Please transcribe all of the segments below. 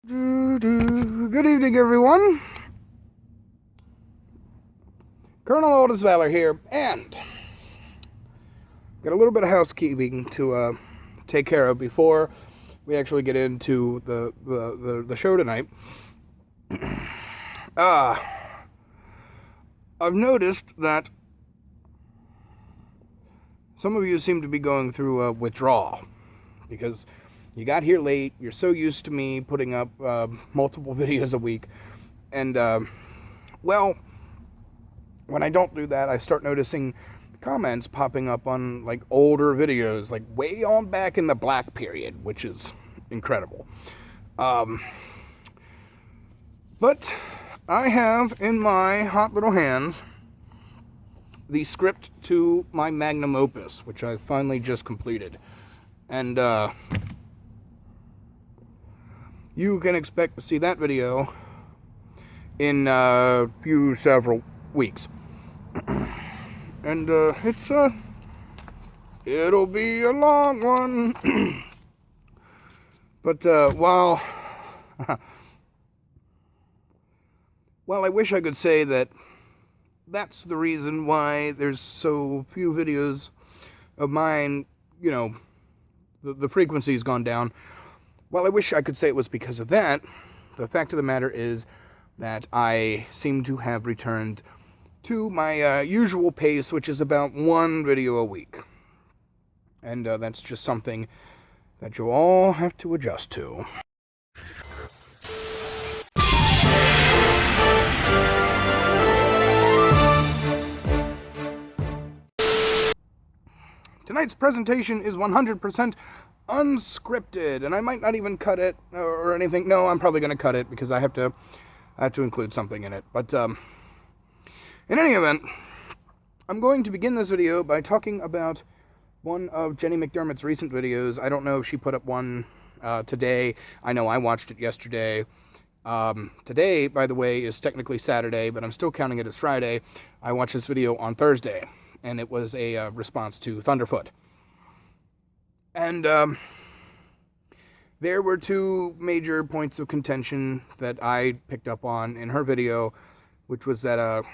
Good evening, everyone. Colonel Aldus Valor here, and got a little bit of housekeeping to take care of before we actually get into the show tonight. I've noticed that some of you seem to be going through a withdrawal because you got here late. You're so used to me putting up multiple videos a week, and well, when I don't do that, I start noticing comments popping up on like older videos, like way on back in the Black period, which is incredible. But I have in my hot little hands the script to my magnum opus, which I finally just completed. And you can expect to see that video in several weeks. And it'll be a long one. But while I wish I could say that that's the reason why there's so few videos of mine, you know, the frequency's gone down. While I wish I could say it was because of that, the fact of the matter is that I seem to have returned to my usual pace, which is about one video a week. And that's just something that you'll all have to adjust to. Tonight's presentation is 100% unscripted, and I might not even cut it or anything. No, I'm probably going to cut it because I have to include something in it. But in any event, I'm going to begin this video by talking about one of Jenny McDermott's recent videos. I don't know if she put up one today. I know I watched it yesterday. Today, by the way, is technically Saturday, but I'm still counting it as Friday. I watched this video on Thursday, and it was a response to Thunderfoot. And there were two major points of contention that I picked up on in her video, which was that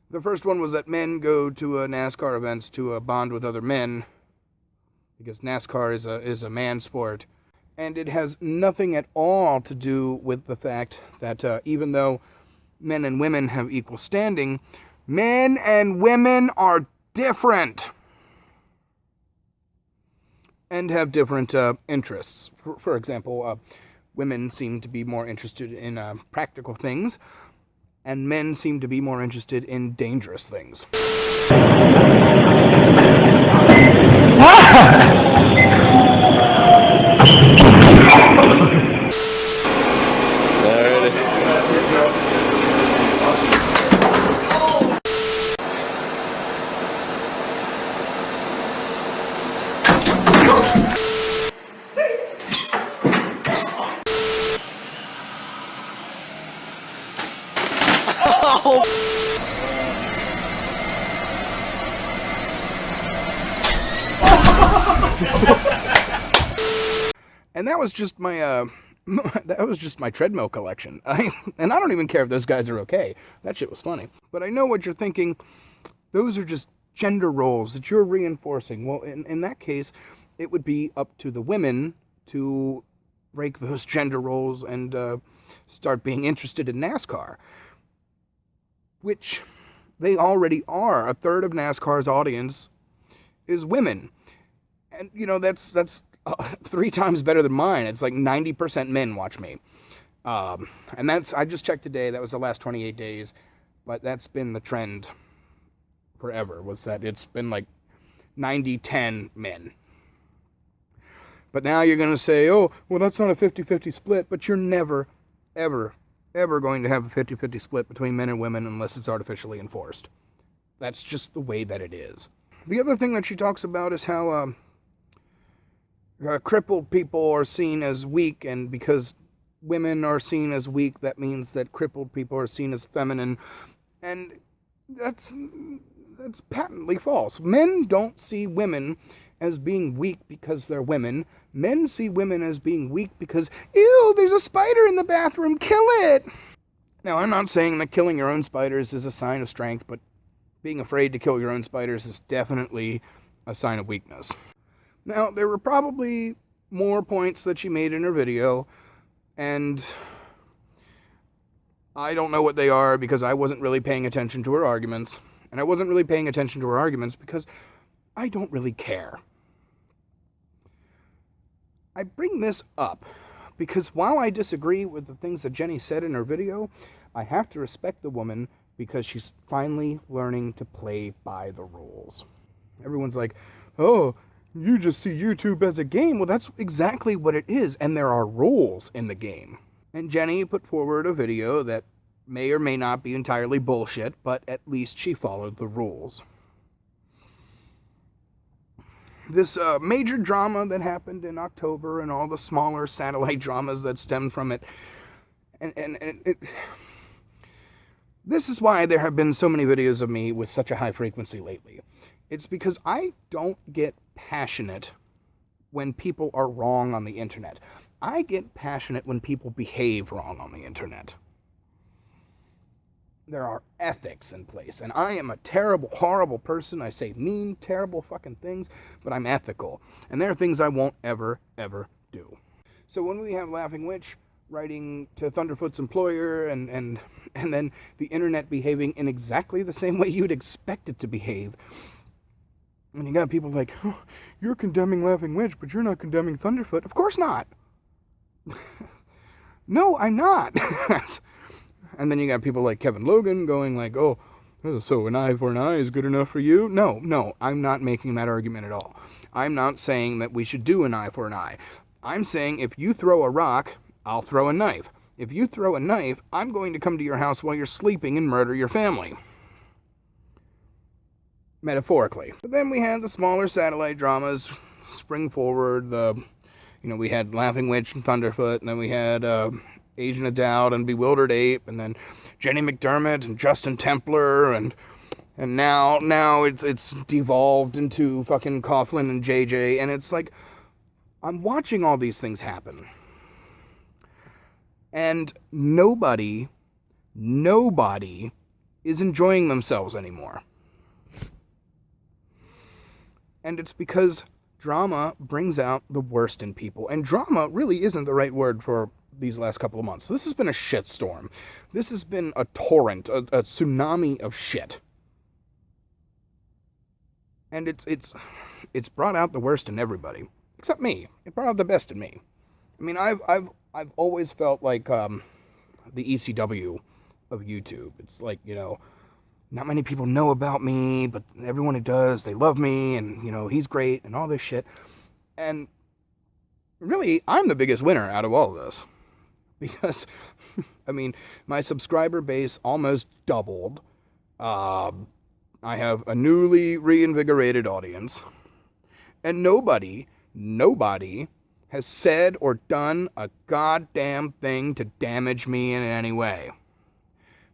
the first one was that men go to NASCAR events to bond with other men because NASCAR is a man sport, and it has nothing at all to do with the fact that even though men and women have equal standing, men and women are different and have different interests. For example, women seem to be more interested in practical things, and men seem to be more interested in dangerous things. And that was just my treadmill collection. And I don't even care if those guys are okay. That shit was funny. But I know what you're thinking. Those are just gender roles that you're reinforcing. Well, in that case, it would be up to the women to break those gender roles and start being interested in NASCAR, which they already are. A third of NASCAR's audience is women. And, you know, that's 3 times better than mine. It's like 90% men watch me. And I just checked today, that was the last 28 days, but that's been the trend forever, was that it's been like 90-10 men. But now you're going to say, oh, well, that's not a 50-50 split, but you're never, ever, ever going to have a 50-50 split between men and women unless it's artificially enforced. That's just the way that it is. The other thing that she talks about is how crippled people are seen as weak, and because women are seen as weak, that means that crippled people are seen as feminine. And that's patently false. Men don't see women as being weak because they're women. Men see women as being weak because, ew, there's a spider in the bathroom, kill it! Now, I'm not saying that killing your own spiders is a sign of strength, but being afraid to kill your own spiders is definitely a sign of weakness. Now, there were probably more points that she made in her video, and I don't know what they are because I wasn't really paying attention to her arguments. And I wasn't really paying attention to her arguments because I don't really care. I bring this up because while I disagree with the things that Jenny said in her video, I have to respect the woman because she's finally learning to play by the rules. Everyone's like, oh, you just see YouTube as a game. Well, that's exactly what it is, and there are rules in the game. And Jenny put forward a video that may or may not be entirely bullshit, but at least she followed the rules. This major drama that happened in October and all the smaller satellite dramas that stemmed from it, this is why there have been so many videos of me with such a high frequency lately. It's because I don't get passionate when people are wrong on the internet. I get passionate when people behave wrong on the internet. There are ethics in place, and I am a terrible, horrible person. I say mean, terrible fucking things, but I'm ethical. And there are things I won't ever, ever do. So when we have Laughing Witch writing to Thunderfoot's employer, and then the internet behaving in exactly the same way you'd expect it to behave, and you got people like, oh, you're condemning Laughing Witch, but you're not condemning Thunderfoot. Of course not. No, I'm not. And then you got people like Kevin Logan going like, oh, so an eye for an eye is good enough for you? No, I'm not making that argument at all. I'm not saying that we should do an eye for an eye. I'm saying if you throw a rock, I'll throw a knife. If you throw a knife, I'm going to come to your house while you're sleeping and murder your family. Metaphorically. But then we had the smaller satellite dramas spring forward. We had Laughing Witch and Thunderfoot, and then we had Agent of Doubt and Bewildered Ape, and then Jenny McDermott and Justin Templar, and now it's devolved into fucking Coughlin and JJ, and it's like, I'm watching all these things happen. And nobody is enjoying themselves anymore. And it's because drama brings out the worst in people. And drama really isn't the right word for these last couple of months. This has been a shitstorm. This has been a torrent, a tsunami of shit. And it's brought out the worst in everybody. Except me. It brought out the best in me. I mean, I've always felt like the ECW of YouTube. It's like, not many people know about me, but everyone who does, they love me, and, he's great, and all this shit. And really, I'm the biggest winner out of all of this. Because, my subscriber base almost doubled. I have a newly reinvigorated audience. And nobody has said or done a goddamn thing to damage me in any way.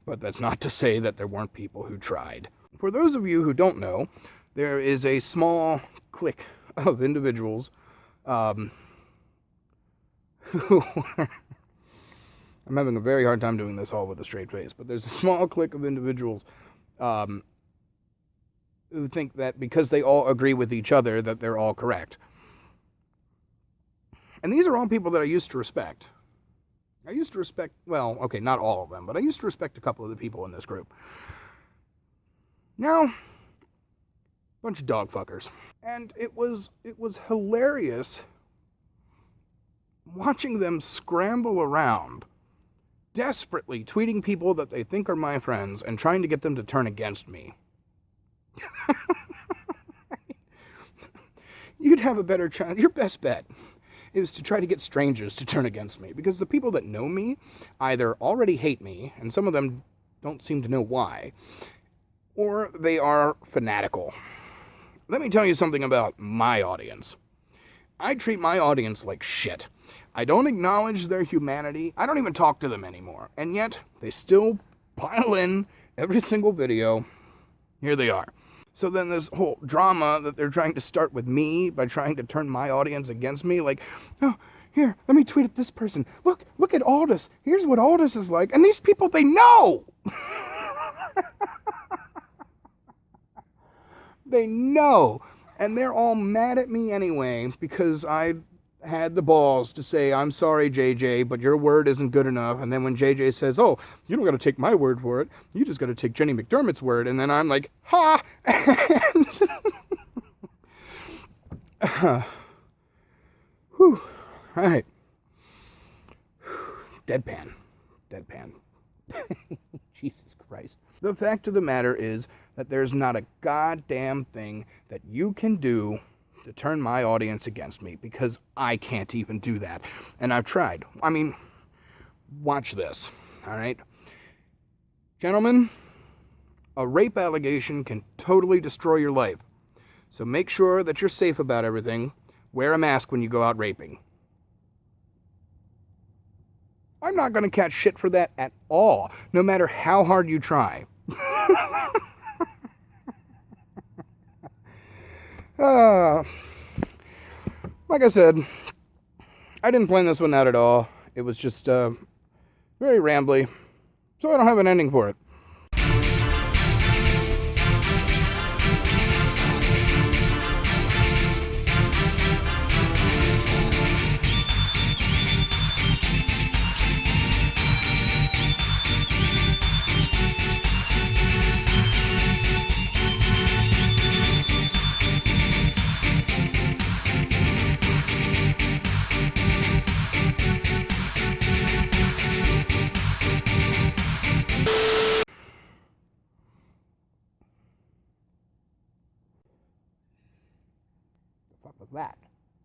But that's not to say that there weren't people who tried. For those of you who don't know, there is a small clique of individuals who I'm having a very hard time doing this all with a straight face, but there's a small clique of individuals who think that because they all agree with each other that they're all correct. And these are all people that I used to respect. I used to respect, well, okay, not all of them, but I used to respect a couple of the people in this group. Now, bunch of dog fuckers. And it was hilarious watching them scramble around, desperately tweeting people that they think are my friends and trying to get them to turn against me. You'd have a better chance. Your best bet is to try to get strangers to turn against me, because the people that know me either already hate me, and some of them don't seem to know why, or they are fanatical. Let me tell you something about my audience. I treat my audience like shit. I don't acknowledge their humanity. I don't even talk to them anymore. And yet, they still pile in every single video. Here they are. So then this whole drama that they're trying to start with me by trying to turn my audience against me, like, oh, here, let me tweet at this person. Look at Aldus. Here's what Aldus is like. And these people, they know. They know. And they're all mad at me anyway because I had the balls to say, I'm sorry, JJ, but your word isn't good enough. And then when JJ says, oh, you don't got to take my word for it. You just got to take Jenny McDermott's word. And then I'm like, ha! Whew. All right. Deadpan. Jesus Christ. The fact of the matter is that there's not a goddamn thing that you can do to turn my audience against me, because I can't even do that. And I've tried. I mean, watch this, all right? Gentlemen, a rape allegation can totally destroy your life. So make sure that you're safe about everything. Wear a mask when you go out raping. I'm not going to catch shit for that at all, no matter how hard you try. Like I said, I didn't plan this one out at all. It was just very rambly, so I don't have an ending for it. What was that?